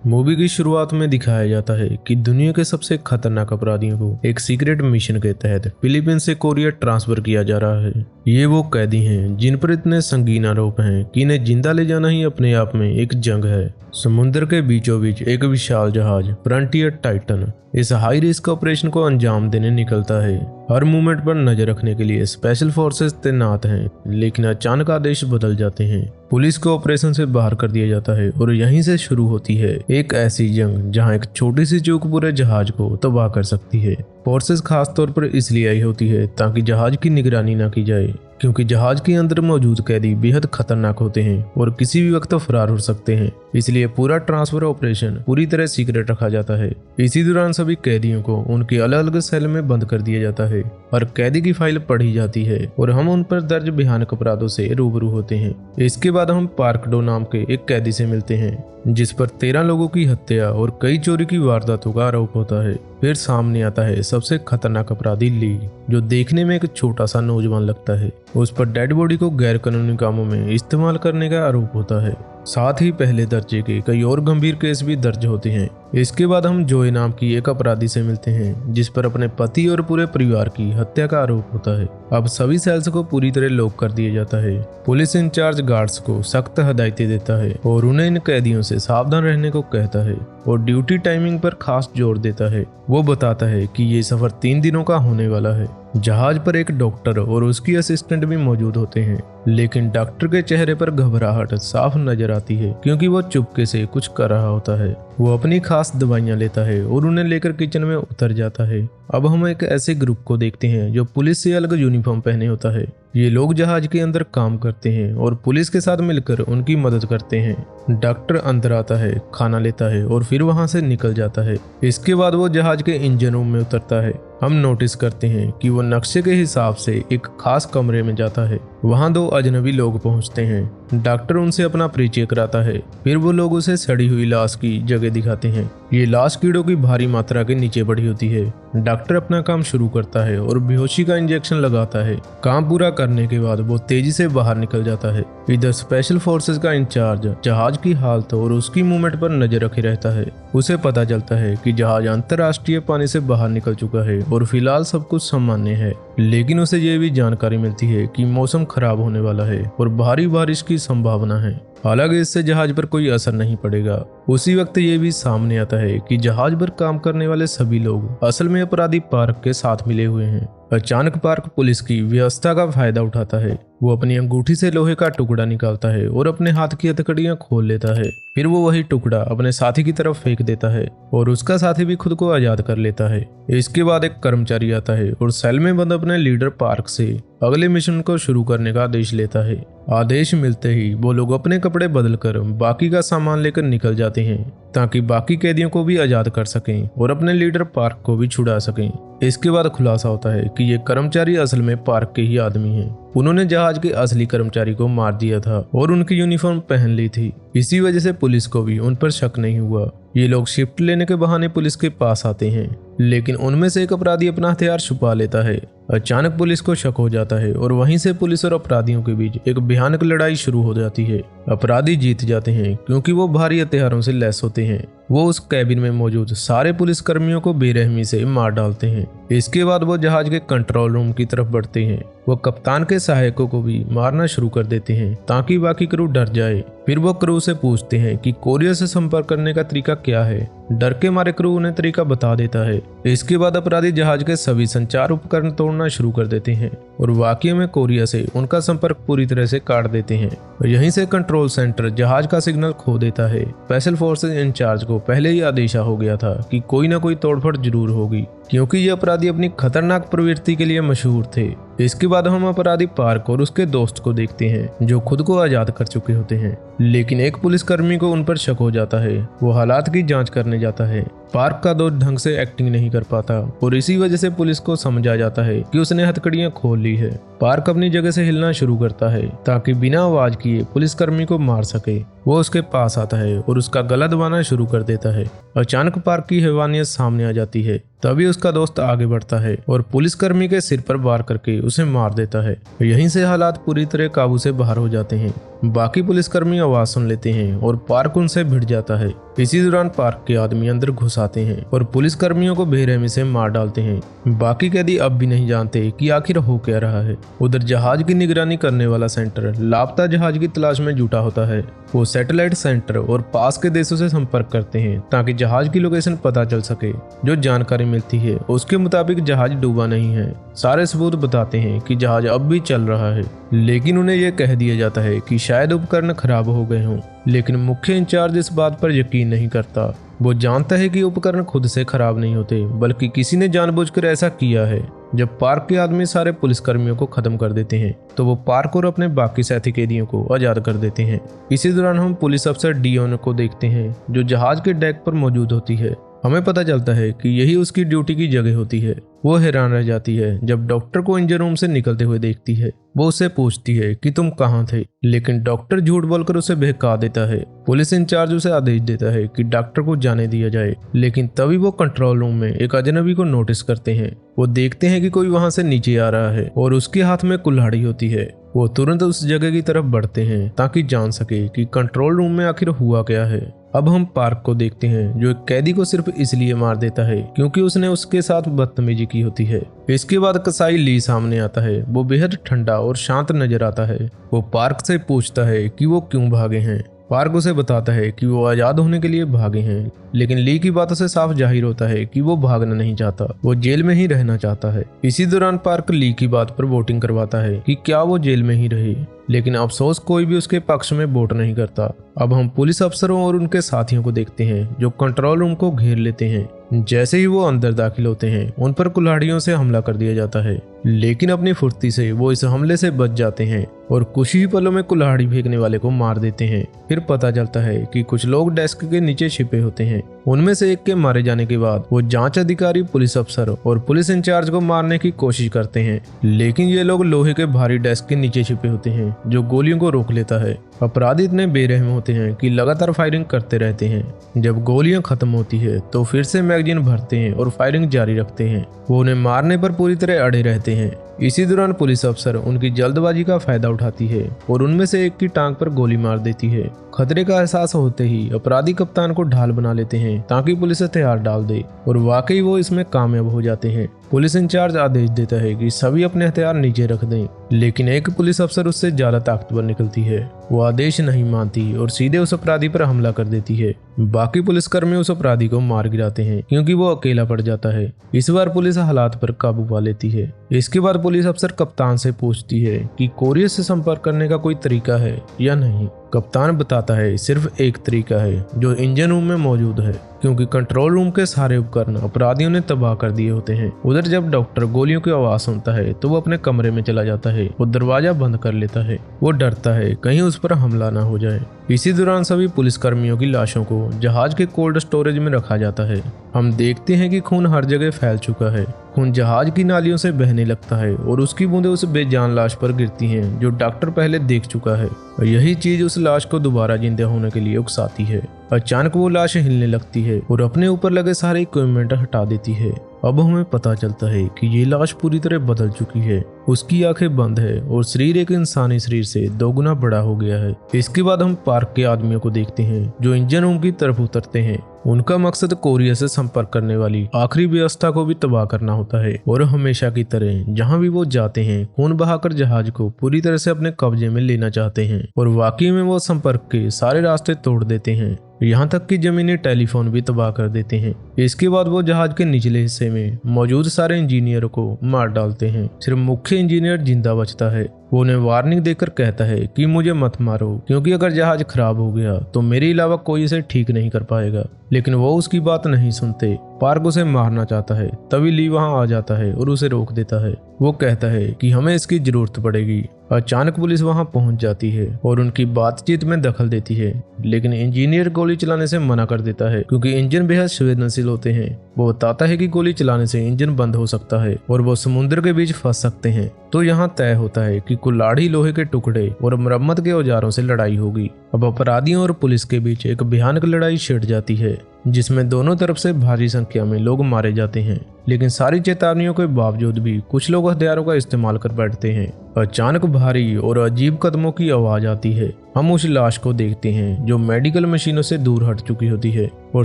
Movie की शुरुआत में दिखाया जाता है कि दुनिया के सबसे खतरनाक अपराधियों को एक सीक्रेट मिशन के तहत फिलीपींस से कोरिया ट्रांसफर किया जा रहा है। ये वो कैदी हैं जिन पर इतने संगीन आरोप हैं कि इन्हें जिंदा ले जाना ही अपने आप में एक जंग है। समुद्र के बीचों बीच एक विशाल जहाज फ्रंटियर टाइटन इस हाई रिस्क ऑपरेशन को अंजाम देने निकलता है। हर मूवमेंट पर नजर रखने के लिए स्पेशल फोर्सेस तैनात हैं, लेकिन अचानक आदेश बदल जाते हैं। पुलिस को ऑपरेशन से बाहर कर दिया जाता है और यहीं से शुरू होती है एक ऐसी जंग जहां एक छोटी सी चूक पूरे जहाज को तबाह कर सकती है। फोर्सेस खास तौर पर इसलिए आई होती है ताकि जहाज की निगरानी न की जाए, क्योंकि जहाज के अंदर मौजूद कैदी बेहद खतरनाक होते हैं और किसी भी वक्त फरार हो सकते हैं। इसलिए पूरा ट्रांसफर ऑपरेशन पूरी तरह सीक्रेट रखा जाता है। इसी दौरान सभी कैदियों को उनके अलग अलग सेल में बंद कर दिया जाता है और कैदी की फाइल पढ़ी जाती है और हम उन पर दर्ज भयानक अपराधों से रूबरू होते हैं। इसके बाद हम पार्क डो नाम के एक कैदी से मिलते हैं जिस पर 13 लोगों की हत्या और कई चोरी की वारदातों का आरोप होता है। फिर सामने आता है सबसे खतरनाक अपराधी ली, जो देखने में एक छोटा सा नौजवान लगता है। उस पर डेड बॉडी को गैर कानूनी कामों में इस्तेमाल करने का आरोप होता है। साथ ही पहले दर्जे के कई और गंभीर केस भी दर्ज होते हैं। इसके बाद हम जोए नाम की एक अपराधी से मिलते हैं जिस पर अपने पति और पूरे परिवार की हत्या का आरोप होता है। अब सभी सेल्स को पूरी तरह लॉक कर दिया जाता है। पुलिस इंचार्ज गार्ड्स को सख्त हदायतें देता है और उन्हें इन कैदियों से सावधान रहने को कहता है और ड्यूटी टाइमिंग पर खास जोर देता है। वो बताता है कि ये सफर 3 दिनों का होने वाला है। जहाज पर एक डॉक्टर और उसकी असिस्टेंट भी मौजूद होते हैं, लेकिन डॉक्टर के चेहरे पर घबराहट साफ नजर आती है क्योंकि वो चुपके से कुछ कर रहा होता है। वो अपनी खास दवाइयां लेता है और उन्हें लेकर किचन में उतर जाता है। अब हम एक ऐसे ग्रुप को देखते हैं जो पुलिस से अलग यूनिफॉर्म पहने होता है। ये लोग जहाज के अंदर काम करते हैं और पुलिस के साथ मिलकर उनकी मदद करते हैं। डॉक्टर अंदर आता है, खाना लेता है और फिर वहां से निकल जाता है। इसके बाद वो जहाज के इंजन रूम में उतरता है। हम नोटिस करते हैं कि वो नक्शे के हिसाब से एक खास कमरे में जाता है। वहां 2 अजनबी लोग पहुंचते हैं। डॉक्टर उनसे अपना परिचय कराता है। फिर वो लोग उसे सड़ी हुई लाश की जगह दिखाते हैं। ये लाश कीड़ों की भारी मात्रा के नीचे पड़ी होती है। डॉक्टर अपना काम शुरू करता है और बेहोशी का इंजेक्शन लगाता है। काम पूरा करने के बाद वो तेजी से बाहर निकल जाता है। इधर स्पेशल फोर्सेस का इंचार्ज जहाज की हालत और उसकी मूवमेंट पर नजर रखे रहता है। उसे पता चलता है कि जहाज अंतर्राष्ट्रीय पानी से बाहर निकल चुका है और फिलहाल सब कुछ सामान्य है, लेकिन उसे ये भी जानकारी मिलती है कि मौसम खराब होने वाला है और भारी बारिश की संभावना है। हालांकि इससे जहाज पर कोई असर नहीं पड़ेगा। उसी वक्त ये भी सामने आता है कि जहाज पर काम करने वाले सभी लोग असल में अपराधी पार्क के साथ मिले हुए हैं। अचानक पार्क पुलिस की व्यवस्था का फायदा उठाता है। वो अपनी अंगूठी से लोहे का टुकड़ा निकालता है और अपने हाथ की हथकड़ियां खोल लेता है। फिर वो वही टुकड़ा अपने साथी की तरफ फेंक देता है और उसका साथी भी खुद को आजाद कर लेता है। इसके बाद एक कर्मचारी आता है और सेल में बंद अपने लीडर पार्क से अगले मिशन को शुरू करने का आदेश लेता है। आदेश मिलते ही वो लोग अपने कपड़े बदलकर बाकी का सामान लेकर निकल जाते हैं ताकि बाकी कैदियों को भी आजाद कर सकें और अपने लीडर पार्क को भी छुड़ा सकें। इसके बाद खुलासा होता है कि ये कर्मचारी असल में पार्क के ही आदमी हैं। उन्होंने जहाज के असली कर्मचारी को मार दिया था और उनकी यूनिफॉर्म पहन ली थी। इसी वजह से पुलिस को भी उन पर शक नहीं हुआ। ये लोग शिफ्ट लेने के बहाने पुलिस के पास आते हैं, लेकिन उनमें से एक अपराधी अपना हथियार छुपा लेता है। अचानक पुलिस को शक हो जाता है और वहीं से पुलिस और अपराधियों के बीच एक भयानक लड़ाई शुरू हो जाती है। अपराधी जीत जाते हैं क्योंकि वो भारी हथियारों से लैस होते हैं। वो उस कैबिन में मौजूद सारे पुलिस कर्मियों को बेरहमी से मार डालते हैं। इसके बाद वो जहाज के कंट्रोल रूम की तरफ बढ़ते हैं। वो कप्तान के सहायकों को भी मारना शुरू कर देते हैं ताकि बाकी क्रू डर जाए। फिर वो क्रू से पूछते हैं कि कोरिया से संपर्क करने का तरीका क्या है। डर के मारे क्रू उन्हें तरीका बता देता है। इसके बाद अपराधी जहाज के सभी संचार उपकरण तोड़ना शुरू कर देते हैं और वाकई में कोरिया से उनका संपर्क पूरी तरह से काट देते हैं। यहीं से कंट्रोल सेंटर जहाज का सिग्नल खो देता है। स्पेशल फोर्सेस इंचार्ज को पहले ही आदेशा हो गया था कि कोई ना कोई तोड़फोड़ जरूर होगी, क्योंकि ये अपराधी अपनी खतरनाक प्रवृत्ति के लिए मशहूर थे। इसके बाद हम अपराधी पार्क और उसके दोस्त को देखते हैं जो खुद को आजाद कर चुके होते हैं, लेकिन एक पुलिसकर्मी को उन पर शक हो जाता है। वो हालात की जांच करने जाता है। पार्क का दोस्त ढंग से एक्टिंग नहीं कर पाता और इसी वजह से पुलिस को समझ आ जाता है कि उसने हथकड़ियां खोल ली है। पार्क अपनी जगह से हिलना शुरू करता है ताकि बिना आवाज किए पुलिसकर्मी को मार सके। वो उसके पास आता है और उसका गला दबाना शुरू कर देता है। अचानक पार्क की हैवानियत सामने आ जाती है। तभी उसका दोस्त आगे बढ़ता है और पुलिसकर्मी के सिर पर वार करके उसे मार देता है। यहीं से हालात पूरी तरह काबू से बाहर हो जाते हैं। बाकी पुलिसकर्मी आवाज सुन लेते हैं और पार्क उनसे भिड़ जाता है। इसी दौरान पार्क के आदमी अंदर घुस आते हैं और पुलिस कर्मियों को बेरहमी से मार डालते हैं। बाकी कैदी अब भी नहीं जानते कि आखिर हो क्या रहा है। उधर जहाज की निगरानी करने वाला सेंटर लापता जहाज की तलाश में जुटा होता है। वो सैटेलाइट सेंटर और पास के देशों से संपर्क करते हैं ताकि जहाज की लोकेशन पता चल सके। जो जानकारी मिलती है उसके मुताबिक जहाज डूबा नहीं है। सारे सबूत बताते हैं कि जहाज अब भी चल रहा है, लेकिन उन्हें यह कह दिया जाता है कि शायद उपकरण खराब हो गए हों। लेकिन मुख्य इंचार्ज इस बात पर यकीन नहीं करता। वो जानता है कि उपकरण खुद से खराब नहीं होते, बल्कि किसी ने जानबूझकर ऐसा किया है। जब पार्क के आदमी सारे पुलिसकर्मियों को खत्म कर देते हैं तो वो पार्क और अपने बाकी साथी कैदियों को आजाद कर देते हैं। इसी दौरान हम पुलिस अफसर डियोन को देखते हैं जो जहाज के डेक पर मौजूद होती है। हमें पता चलता है कि यही उसकी ड्यूटी की जगह होती है। वो हैरान रह जाती है जब डॉक्टर को इंजन रूम से निकलते हुए देखती है। वो उससे पूछती है कि तुम कहाँ थे, लेकिन डॉक्टर झूठ बोलकर उसे बहका देता है। पुलिस इंचार्ज उसे आदेश देता है कि डॉक्टर को जाने दिया जाए, लेकिन तभी वो कंट्रोल रूम में एक अजनबी को नोटिस करते हैं। वो देखते हैं कि कोई वहां से नीचे आ रहा है और उसके हाथ में कुल्हाड़ी होती है। वो तुरंत उस जगह की तरफ बढ़ते हैं ताकि जान सके कि कंट्रोल रूम में आखिर हुआ क्या है। अब हम पार्क को देखते हैं जो एक कैदी को सिर्फ इसलिए मार देता है क्योंकि उसने उसके साथ बदतमीजी की होती है। इसके बाद कसाई ली सामने आता है। वो बेहद ठंडा और शांत नजर आता है। वो पार्क से पूछता है कि वो क्यों भागे हैं। पार्क उसे बताता है कि वो आजाद होने के लिए भागे हैं, लेकिन ली की बातों से साफ जाहिर होता है कि वो भागना नहीं चाहता, वो जेल में ही रहना चाहता है। इसी दौरान पार्क ली की बात पर वोटिंग करवाता है कि क्या वो जेल में ही रहे, लेकिन अफसोस कोई भी उसके पक्ष में वोट नहीं करता। अब हम पुलिस अफसरों और उनके साथियों को देखते हैं जो कंट्रोल रूम को घेर लेते हैं। जैसे ही वो अंदर दाखिल होते हैं उन पर कुल्हाड़ियों से हमला कर दिया जाता है, लेकिन अपनी फुर्ती से वो इस हमले से बच जाते हैं और कुछ ही पलों में कुल्हाड़ी फेंकने वाले को मार देते हैं। फिर पता चलता है कि कुछ लोग डेस्क के नीचे छिपे होते हैं। उनमें से एक के मारे जाने के बाद वो जांच अधिकारी, पुलिस अफसर और पुलिस इंचार्ज को मारने की कोशिश करते हैं, लेकिन ये लोग लोहे के भारी डेस्क के नीचे छिपे होते हैं जो गोलियों को रोक लेता है। अपराधी इतने बेरहम होते हैं कि लगातार फायरिंग करते रहते हैं। जब गोलियां खत्म होती है तो फिर से मैगजीन भरते हैं और फायरिंग जारी रखते हैं। वो उन्हें मारने पर पूरी तरह अड़े रहते हैं। इसी दौरान पुलिस अफसर उनकी जल्दबाजी का फायदा उठाती है और उनमें से एक की टांग पर गोली मार देती है। खतरे का एहसास होते ही अपराधी कप्तान को ढाल बना लेते हैं ताकि पुलिस हथियार डाल दे, और वाकई वो इसमें कामयाब हो जाते हैं। पुलिस इंचार्ज आदेश देता है कि सभी अपने हथियार नीचे रख दें, लेकिन एक पुलिस अफसर उससे ज्यादा ताकतवर निकलती है। वो आदेश नहीं मानती और सीधे उस अपराधी पर हमला कर देती है। बाकी पुलिसकर्मी उस अपराधी को मार गिराते हैं क्योंकि वो अकेला पड़ जाता है। इस बार पुलिस हालात पर काबू पा लेती है। इसके बाद पुलिस अफसर कप्तान से पूछती है कि कोरियर से संपर्क करने का कोई तरीका है या नहीं। कप्तान बताता है सिर्फ एक तरीका है जो इंजन रूम में मौजूद है, क्योंकि कंट्रोल रूम के सारे उपकरण अपराधियों ने तबाह कर दिए होते हैं। उधर जब डॉक्टर गोलियों की आवाज सुनता है तो वो अपने कमरे में चला जाता है। वो दरवाजा बंद कर लेता है। वो डरता है कहीं उस पर हमला ना हो जाए। इसी दौरान सभी पुलिसकर्मियों की लाशों को जहाज के कोल्ड स्टोरेज में रखा जाता है। हम देखते हैं कि खून हर जगह फैल चुका है। खून जहाज की नालियों से बहने लगता है और उसकी बूंदें उस बेजान लाश पर गिरती हैं जो डॉक्टर पहले देख चुका है, और यही चीज उस लाश को दोबारा जिंदा होने के लिए उकसाती है। अचानक वो लाश हिलने लगती है और अपने ऊपर लगे सारे इक्विपमेंट हटा देती है। अब हमें पता चलता है कि ये लाश पूरी तरह बदल चुकी है। उसकी आंखें बंद है और शरीर एक इंसानी शरीर से 2 गुना बड़ा हो गया है। इसके बाद हम पार्क के आदमियों को देखते हैं जो इंजन रूम की तरफ उतरते हैं। उनका मकसद कोरिया से संपर्क करने वाली आखिरी व्यवस्था को भी तबाह करना होता है, और हमेशा की तरह जहां भी वो जाते हैं खून बहाकर जहाज को पूरी तरह से अपने कब्जे में लेना चाहते हैं, और वाकई में वो संपर्क के सारे रास्ते तोड़ देते हैं। यहाँ तक कि जमीनी टेलीफोन भी तबाह कर देते हैं। इसके बाद वो जहाज के निचले हिस्से में मौजूद सारे इंजीनियरों को मार डालते हैं। सिर्फ मुख्य इंजीनियर जिंदा बचता है। वो उन्हें वार्निंग देकर कहता है कि मुझे मत मारो, क्योंकि अगर जहाज खराब हो गया तो मेरे अलावा कोई इसे ठीक नहीं कर पाएगा। लेकिन वो उसकी बात नहीं सुनते। पार्क उसे मारना चाहता है, तभी ली वहां आ जाता है और उसे रोक देता है। वो कहता है कि हमें इसकी जरूरत पड़ेगी। अचानक पुलिस वहां पहुंच जाती है और उनकी बातचीत में दखल देती है, लेकिन इंजीनियर गोली चलाने से मना कर देता है क्योंकि इंजन बेहद संवेदनशील होते हैं। वो बताता है कि गोली चलाने से इंजन बंद हो सकता है और वो समुद्र के बीच फंस सकते हैं। तो यहाँ तय होता है कि कुल्हाड़ी, लोहे के टुकड़े और मरम्मत के औजारों से लड़ाई होगी। अब अपराधियों और पुलिस के बीच एक भयानक लड़ाई छिड़ जाती है, जिसमें दोनों तरफ से भारी संख्या में लोग मारे जाते हैं। लेकिन सारी चेतावनियों के बावजूद भी कुछ लोग हथियारों का इस्तेमाल कर बैठते हैं। अचानक भारी और अजीब कदमों की आवाज आती है। हम उस लाश को देखते हैं जो मेडिकल मशीनों से दूर हट चुकी होती है और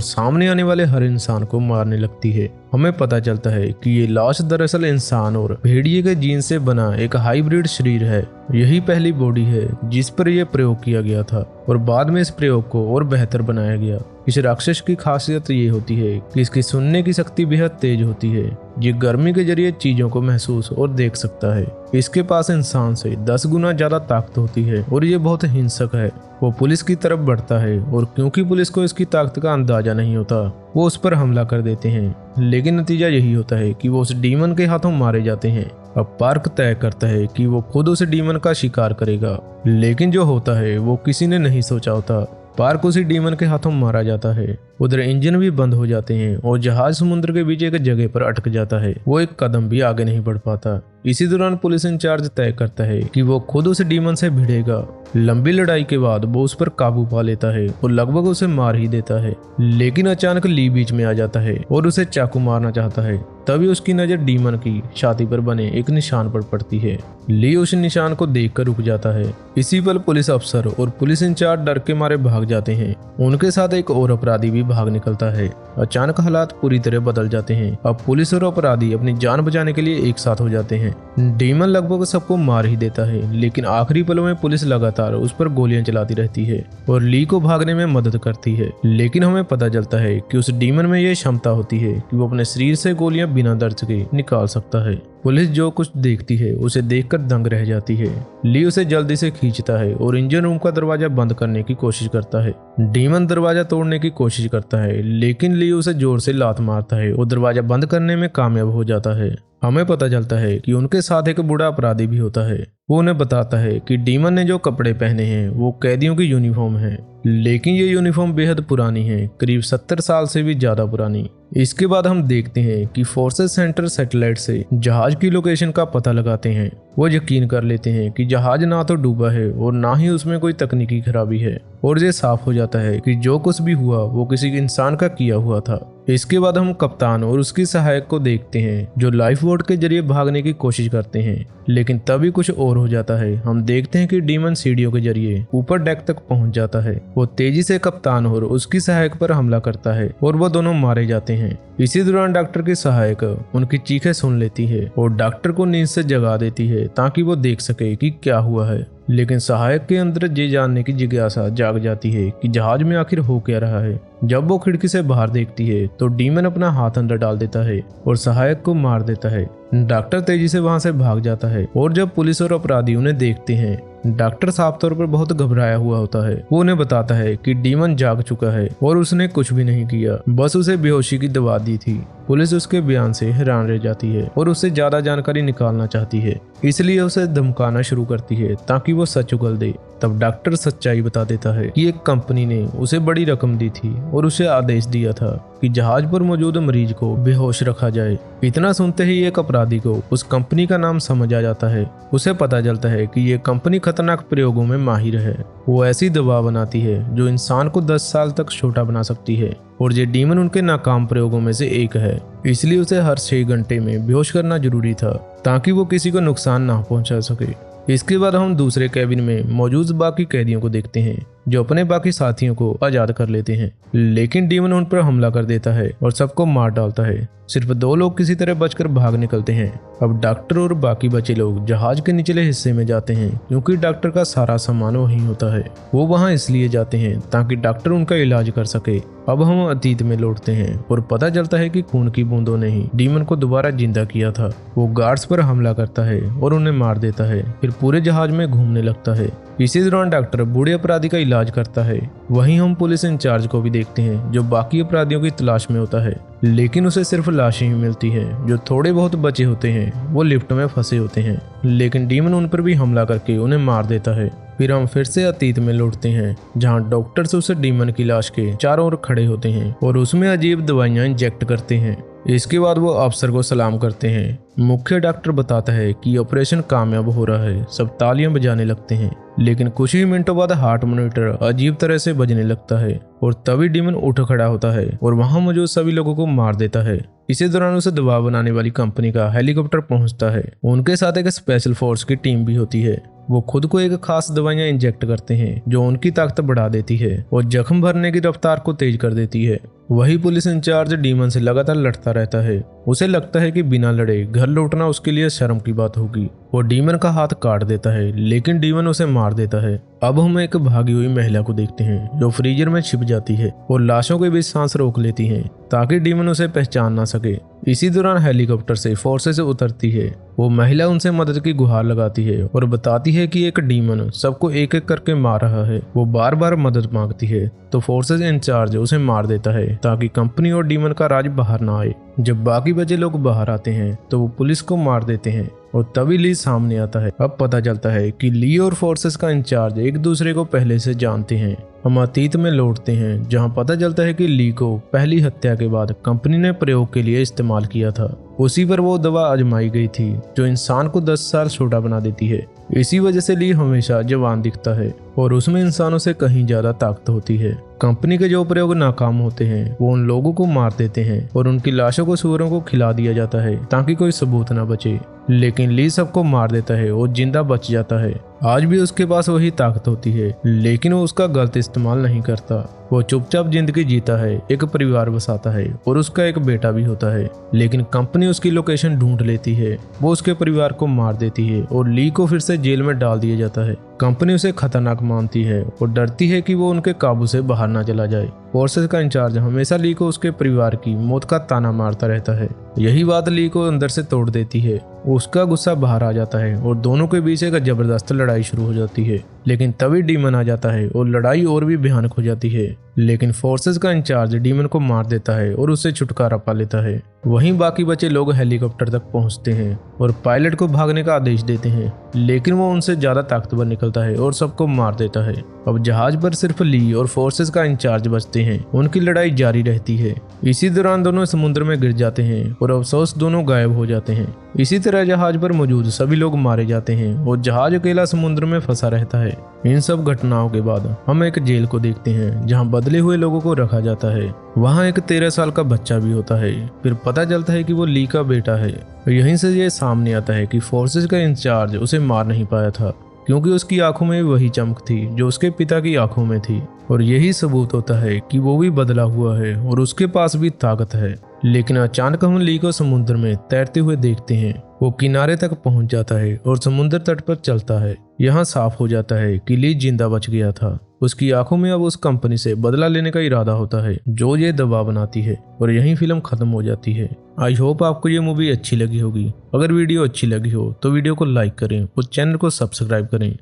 सामने आने वाले हर इंसान को मारने लगती है। हमें पता चलता है कि ये लाश दरअसल इंसान और भेड़िए के जीन से बना एक हाइब्रिड शरीर है। यही पहली बॉडी है जिस पर यह प्रयोग किया गया था और बाद में इस प्रयोग को और बेहतर बनाया गया। इस राक्षस की खासियत ये होती है कि इसकी सुनने की शक्ति बेहद तेज होती है। ये गर्मी के जरिए चीजों को महसूस और देख सकता है। इसके पास इंसान से 10 गुना ज्यादा ताकत होती है और ये बहुत हिंसक है। वो पुलिस की तरफ बढ़ता है और क्योंकि पुलिस को इसकी ताकत का अंदाजा नहीं होता, वो उस पर हमला कर देते हैं। लेकिन नतीजा यही होता है कि वो उस डीमन के हाथों मारे जाते हैं। अब पार्क तय करता है कि वो खुद उस डीमन का शिकार करेगा, लेकिन जो होता है वो किसी ने नहीं सोचा होता। पार्क उसी डीमन के हाथों मारा जाता है। उधर इंजन भी बंद हो जाते हैं और जहाज समुद्र के बीच एक जगह पर अटक जाता है। वो एक कदम भी आगे नहीं बढ़ पाता। इसी दौरान पुलिस इंचार्ज तय करता है कि वो खुद उस डीमन से भिड़ेगा। लंबी लड़ाई के बाद वो उस पर काबू पा लेता है और लगभग उसे मार ही देता है। लेकिन अचानक ली बीच में आ जाता है और उसे चाकू मारना चाहता है। तभी उसकी नजर डीमन की छाती पर बने एक निशान पर पड़ती है। ली उस निशान को देखकर रुक जाता है। इसी पल पुलिस अफसर और पुलिस इंचार्ज डर के मारे भाग जाते हैं। उनके साथ एक और अपराधी भी भाग निकलता है। अचानक हालात पूरी तरह बदल जाते हैं। अब पुलिस और अपराधी अपनी जान बचाने के लिए एक साथ हो जाते हैं। डीमन लगभग सबको मार ही देता है, लेकिन आखिरी पलों में पुलिस लगातार उस पर गोलियां चलाती रहती है और ली को भागने में मदद करती है। लेकिन हमें पता चलता है कि उस डीमन में यह क्षमता होती है कि वो अपने शरीर से गोलियां बिना दर्द के निकाल सकता है। पुलिस जो कुछ देखती है उसे देखकर दंग रह जाती है। ली उसे जल्दी से खींचता है और इंजन रूम का दरवाजा बंद करने की कोशिश करता है। डीमन दरवाजा तोड़ने की कोशिश करता है, लेकिन ली उसे जोर से लात मारता है और दरवाजा बंद करने में कामयाब हो जाता है। हमें पता चलता है कि उनके साथ एक बूढ़ा अपराधी भी होता है। वो उन्हें बताता है कि डीमन ने जो कपड़े पहने हैं वो कैदियों की यूनिफॉर्म है, लेकिन ये यूनिफॉर्म बेहद पुरानी है, करीब 70 साल से भी ज्यादा पुरानी। इसके बाद हम देखते हैं कि फोर्सेस सेंटर सैटेलाइट से जहाज की लोकेशन का पता लगाते हैं। वो यकीन कर लेते हैं कि जहाज ना तो डूबा है और ना ही उसमें कोई तकनीकी खराबी है, और ये साफ हो जाता है कि जो कुछ भी हुआ वो किसी इंसान का किया हुआ था। इसके बाद हम कप्तान और उसकी सहायक को देखते हैं जो लाइफ बोट के जरिए भागने की कोशिश करते हैं, लेकिन तभी कुछ और हो जाता है। हम देखते हैं कि डीमन सीढ़ियों के जरिए ऊपर डेक तक पहुंच जाता है। वो तेजी से कप्तान और उसकी सहायक पर हमला करता है और वो दोनों मारे जाते हैं। इसी दौरान डॉक्टर की सहायक उनकी चीखें सुन लेती है और डॉक्टर को नींद से जगा देती है ताकि वो देख सके कि क्या हुआ है। लेकिन सहायक के अंदर ये जानने की जिज्ञासा जाग जाती है कि जहाज में आखिर हो क्या रहा है। जब वो खिड़की से बाहर देखती है तो डीमन अपना हाथ अंदर डाल देता है और सहायक को मार देता है। डॉक्टर तेजी से वहां से भाग जाता है और जब पुलिस और अपराधी उन्हें देखते हैं, डॉक्टर साफ तौर पर बहुत घबराया हुआ होता है। वो उन्हें बताता है कि डीमन जाग चुका है और उसने कुछ भी नहीं किया, बस उसे बेहोशी की दवा दी थी। पुलिस उसके बयान से हैरान रह जाती है और उससे ज्यादा जानकारी निकालना चाहती है, इसलिए उसे धमकाना शुरू करती है ताकि वो सच उगल दे। तब डॉक्टर सच्चाई बता देता है कि एक कंपनी ने उसे बड़ी रकम दी थी और उसे आदेश दिया था कि जहाज पर मौजूद मरीज को बेहोश रखा जाए। इतना सुनते ही एक अपराधी को उस कंपनी का नाम समझ आ जाता है। उसे पता चलता है कि ये कंपनी खतरनाक प्रयोगों में माहिर है। वो ऐसी दवा बनाती है जो इंसान को 10 साल तक छोटा बना सकती है और ये डीमन उनके नाकाम प्रयोगों में से एक है। इसलिए उसे हर 6 घंटे में बेहोश करना जरूरी था ताकि वो किसी को नुकसान ना पहुंचा सके। इसके बाद हम दूसरे कैबिन में मौजूद बाकी कैदियों को देखते हैं जो अपने बाकी साथियों को आजाद कर लेते हैं, लेकिन डीमन उन पर हमला कर देता है और सबको मार डालता है। सिर्फ 2 लोग किसी तरह बचकर भाग निकलते हैं। अब डॉक्टर और बाकी बचे लोग जहाज के निचले हिस्से में जाते हैं क्योंकि डॉक्टर का सारा सामान वहीं होता है। वो वहां इसलिए जाते हैं ताकि डॉक्टर उनका इलाज कर सके। अब हम अतीत में लौटते हैं और पता चलता है कि खून की बूंदों ने ही डीमन को दोबारा जिंदा किया था। वो गार्ड्स पर हमला करता है और उन्हें मार देता है, फिर पूरे जहाज में घूमने लगता है। इसी दौरान डॉक्टर बूढ़े अपराधी का इलाज करता है। वहीं हम पुलिस इंचार्ज को भी देखते हैं जो बाकी अपराधियों की तलाश में होता है, लेकिन उसे सिर्फ लाशें ही मिलती हैं। जो थोड़े बहुत बचे होते हैं वो लिफ्ट में फंसे होते हैं, लेकिन डीमन उन पर भी हमला करके उन्हें मार देता है। फिर हम फिर से अतीत में लौटते हैं जहां डॉक्टर्स उस डीमन की लाश के चारों ओर खड़े होते हैं और उसमें अजीब दवाइयां इंजेक्ट करते हैं। इसके बाद वो अफसर को सलाम करते हैं। मुख्य डॉक्टर बताता है कि ऑपरेशन कामयाब हो रहा है। सब तालियां बजाने लगते हैं। लेकिन कुछ ही मिनटों बाद हार्ट मॉनिटर अजीब तरह से बजने लगता है और तभी डीमन उठ खड़ा होता है और वहां मौजूद सभी लोगों को मार देता है। इसी दौरान उसे दबाव बनाने वाली कंपनी का हेलीकॉप्टर पहुंचता है। उनके साथ एक स्पेशल फोर्स की टीम भी होती है। वो खुद को एक खास दवाइयां इंजेक्ट करते हैं जो उनकी ताकत बढ़ा देती है और जख्म भरने की रफ्तार को तेज कर देती है। वही पुलिस इंचार्ज डीमन से लगातार लड़ता रहता है। उसे लगता है कि बिना लड़े घर लौटना उसके लिए शर्म की बात होगी। वो डीमन का हाथ काट देता है लेकिन डीमन उसे मार देता है। अब हम एक भागी हुई महिला को देखते हैं जो फ्रीजर में छिप जाती है और लाशों के बीच सांस रोक लेती है ताकि डीमन उसे पहचान ना सके। इसी दौरान हेलीकॉप्टर से फोर्सेस उतरती है। वो महिला उनसे मदद की गुहार लगाती है और बताती है कि एक डीमन सबको एक एक करके मार रहा है। वो बार बार मदद मांगती है तो फोर्सेस इंचार्ज उसे मार देता है ताकि कंपनी और डीमन का राज बाहर ना आए। जब बाकी बचे लोग बाहर आते हैं तो वो पुलिस को मार देते हैं और तभी ली सामने आता है। अब पता चलता है कि ली और फोर्सेस का इंचार्ज एक दूसरे को पहले से जानते हैं। हम अतीत में लौटते हैं जहां पता चलता है कि ली को पहली हत्या के बाद कंपनी ने प्रयोग के लिए इस्तेमाल किया था। उसी पर वो दवा आजमाई गई थी जो इंसान को 10 साल छोटा बना देती है। इसी वजह से ली हमेशा जवान दिखता है और उसमें इंसानों से कहीं ज्यादा ताकत होती है। कंपनी के जो प्रयोग नाकाम होते हैं वो उन लोगों को मार देते हैं और उनकी लाशों को सूअरों को खिला दिया जाता है ताकि कोई सबूत ना बचे। लेकिन ली सबको मार देता है और जिंदा बच जाता है। आज भी उसके पास वही ताकत होती है लेकिन वो उसका गलत इस्तेमाल नहीं करता। वो चुपचाप जिंदगी जीता है, एक परिवार बसाता है और उसका एक बेटा भी होता है। लेकिन कंपनी उसकी लोकेशन ढूंढ लेती है। वो उसके परिवार को मार देती है और ली को फिर से जेल में डाल दिया जाता है। कंपनी उसे खतरनाक मानती है और डरती है कि वो उनके काबू से बाहर ना चला जाए। फोर्सेस का इंचार्ज हमेशा ली को उसके परिवार की मौत का ताना मारता रहता है। यही बात ली को अंदर से तोड़ देती है। उसका गुस्सा बाहर आ जाता है और दोनों के बीच एक जबरदस्त लड़ाई शुरू हो जाती है। लेकिन तभी डीमन आ जाता है और लड़ाई और भी भयानक हो जाती है। लेकिन फोर्सेस का इंचार्ज डीमन को मार देता है और उससे छुटकारा पा लेता है। वहीं बाकी बचे लोग हेलीकॉप्टर तक पहुंचते हैं और पायलट को भागने का आदेश देते हैं लेकिन वो उनसे ज्यादा ताकतवर निकलता है और सबको मार देता है। अब जहाज पर सिर्फ ली और फोर्सेस का इंचार्ज बचते हैं। उनकी लड़ाई जारी रहती है। इसी दौरान दोनों समुद्र में गिर जाते हैं और अफसोस दोनों गायब हो जाते हैं। इसी तरह जहाज पर मौजूद सभी लोग मारे जाते हैं और जहाज अकेला समुद्र में फंसा रहता है। इन सब घटनाओं के बाद हम एक जेल को देखते हैं जहां बदले हुए लोगों को रखा जाता है। वहां एक 13 साल का बच्चा भी होता है। फिर पता चलता है कि वो ली का बेटा है। यहीं से ये सामने आता है कि फोर्सेस का इंचार्ज उसे मार नहीं पाया था क्योंकि उसकी आंखों में वही चमक थी जो उसके पिता की आंखों में थी। और यही सबूत होता है कि वो भी बदला हुआ है और उसके पास भी ताकत है। लेकिन अचानक हम ली को समुद्र में तैरते हुए देखते हैं। वो किनारे तक पहुंच जाता है और समुद्र तट पर चलता है। यहाँ साफ हो जाता है कि ली जिंदा बच गया था। उसकी आंखों में अब उस कंपनी से बदला लेने का इरादा होता है जो ये दवा बनाती है और यहीं फिल्म खत्म हो जाती है। आई होप आपको ये मूवी अच्छी लगी होगी। अगर वीडियो अच्छी लगी हो तो वीडियो को लाइक करें और चैनल को सब्सक्राइब करें।